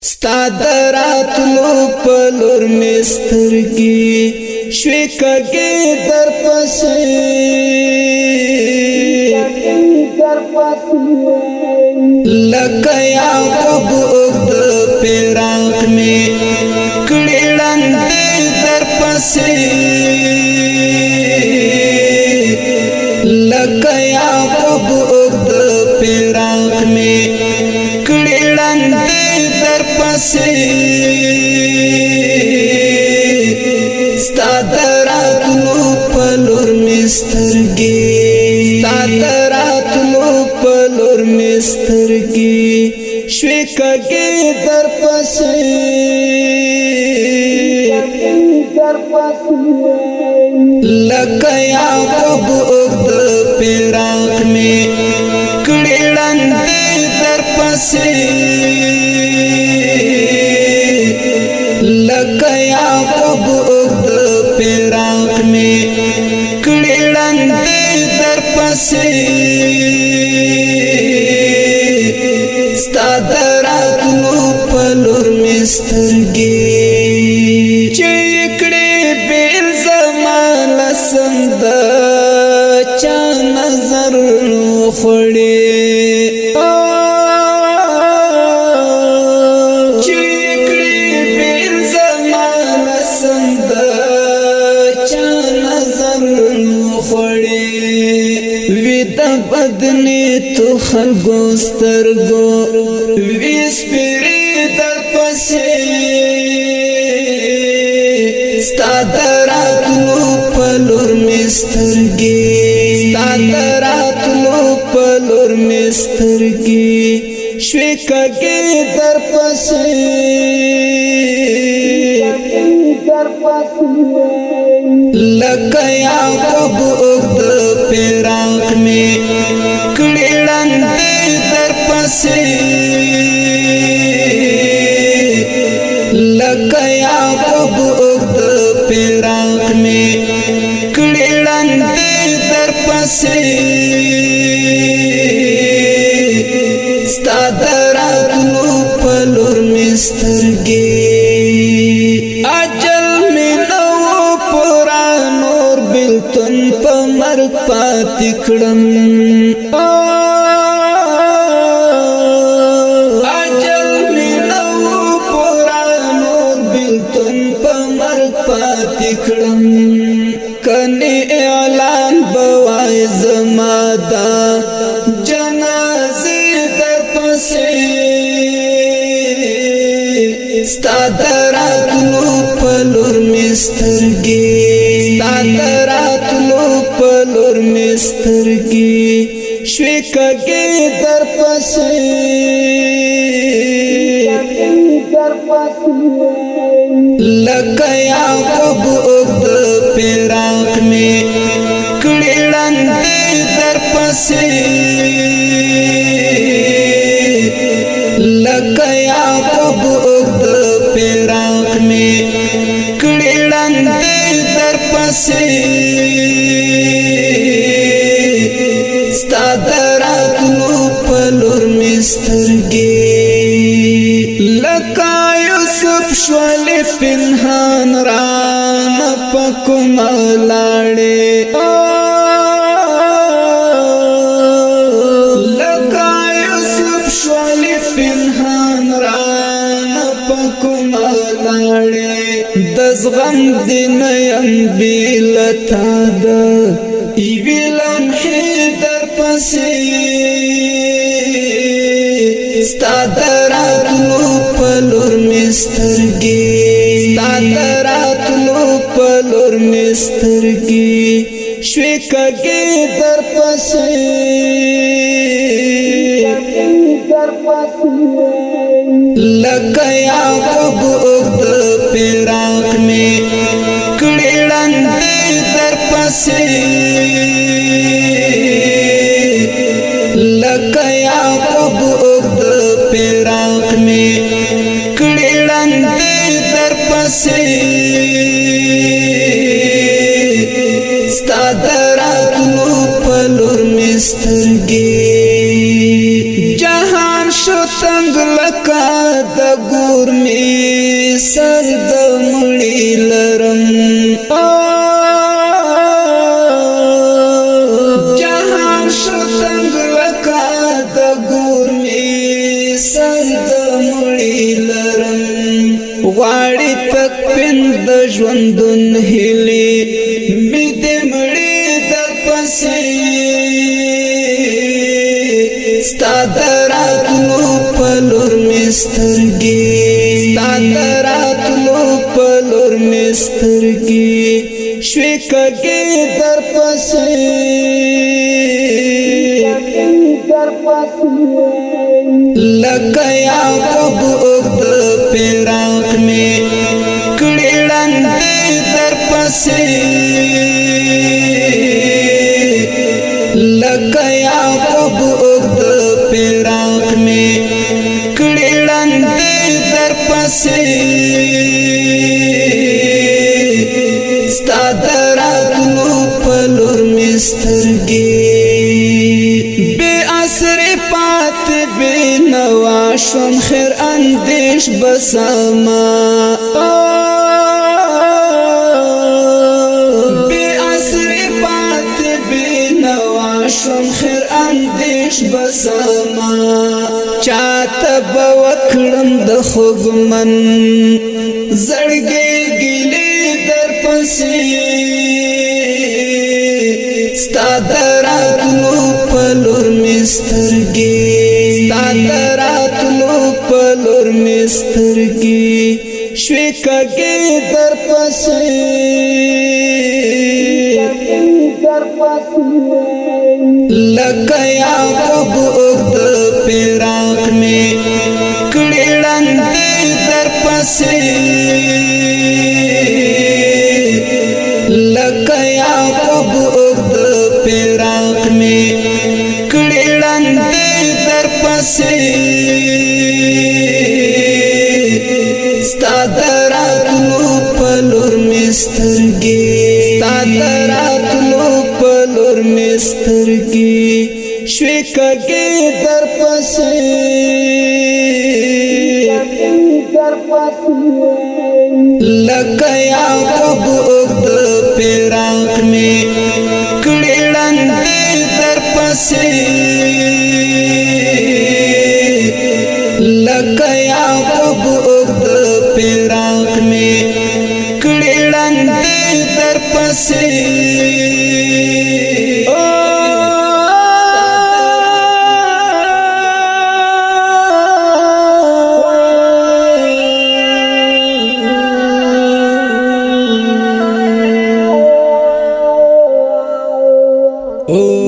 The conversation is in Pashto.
ستا دراتلو پلور مسترگی شوکگی در پسی لکا یعقوب اگد پیراق میں کڑیڑن دی در پسی لکا یعقوب اگد پیراق میں کڑیڑن دی در پسی ستا دراتلو پلور مسترگی ستا دراتلو پلور مسترگی شوکگی در پسی لکا یعقوب اگد پیراق میں کڑیڑن دی در پسی لکا یعقوب اگد پیراق میں کڑیڑن دی در پسی ستا دراتلو پلور مسترگی چیکڑی بیل زمان لسند چا نظر خوڑی چیکڑی بیل زمان لسند چا نظر خوڑی وید بدنی تو خلگو سترگو ویس پیری در پسی ستا دراتلو پلور مسترگی ستا دراتلو پلور مسترگی شوکگی در پسی لکا یعقوب اگد پیراق میں کڑیڑن دی در پسی لکا یعقوب اگد پیراق میں کڑیڑن دی در پسی ستا دراتلو پلور مسترگی اجل میں نو پورا نور بلتن پا مرگ پاتی کڑم اجل میں نو پورا نور بلتن پا مرگ پاتی کڑم کنی اعلان بوائی زمادا جنازی در پسی ستا دراتلو پلور مسترگی ستا دراتلو پلور مسترگی شوکگی در پسی لکا یعقوب اگد پیراق میں کڑیڑن دی در پسی لکا یعقوب اگد پیراق میں کڑیڑن دی در پسی ستا دراتلو پلور مسترگی لکا یوسف شولی پنہان ران پکم لاڑے لکا یوسف شولی پنہان ران پکم لاڑے دزغم دنیم بیلتا دا ایویلم حیدر پسی ستا دراتلو پلور مسترگی ستا دراتلو پلور مسترگی شوکگی در پسی لکا یعقوب اگد پیراق میں کڑیڑن دی در پسی لکا یعقوب اگد پیراق میں کڑیڑن دی در پسی ستا دراتلو پلور مسترگی جہان شو تنگ لکا د گور می سر د مړی لرم جهان شو تنگ لکا د گور می سر د مړی لرم غواړي تک پند ژوندون هلي می دې مړی در پسې ستا دراتلو پلور مسترګي ستا دراتلو پلور مسترګي شوي کګي در پسې لکه یعقوب اوږد فراق مې کړي ړندې در پسې لکه یعقوب اوږد فراق مې کړي ړندې در پسې ستا دراتلو پلور مې سترګې بې اسرې پاتې بې نوا شوم خیر اندیش بسما بې اسرې پاتې بې نوا شوم خیر اندیش بسما چاته به وکړم د خوږمن زړګې ګیلې در پسې ستا دراتلو پلور مې سترګې ستا دراتلو پلور مې سترګې شوي کګې در پسې لکه یعقوب اوږد فراق مې کړي ړندې در پسې لکه یعقوب اوږد فراق مې کړي ړندې در پسې ستا دراتلو پلور مې سترګې ستا دراتلو پلور مې سترګې شوي کګې در پسې لکه یعقوب اوږد فراق مې کړي ړندې در پسې لکه یعقوب اوږد فراق مې کړي ړندې در پسې Oh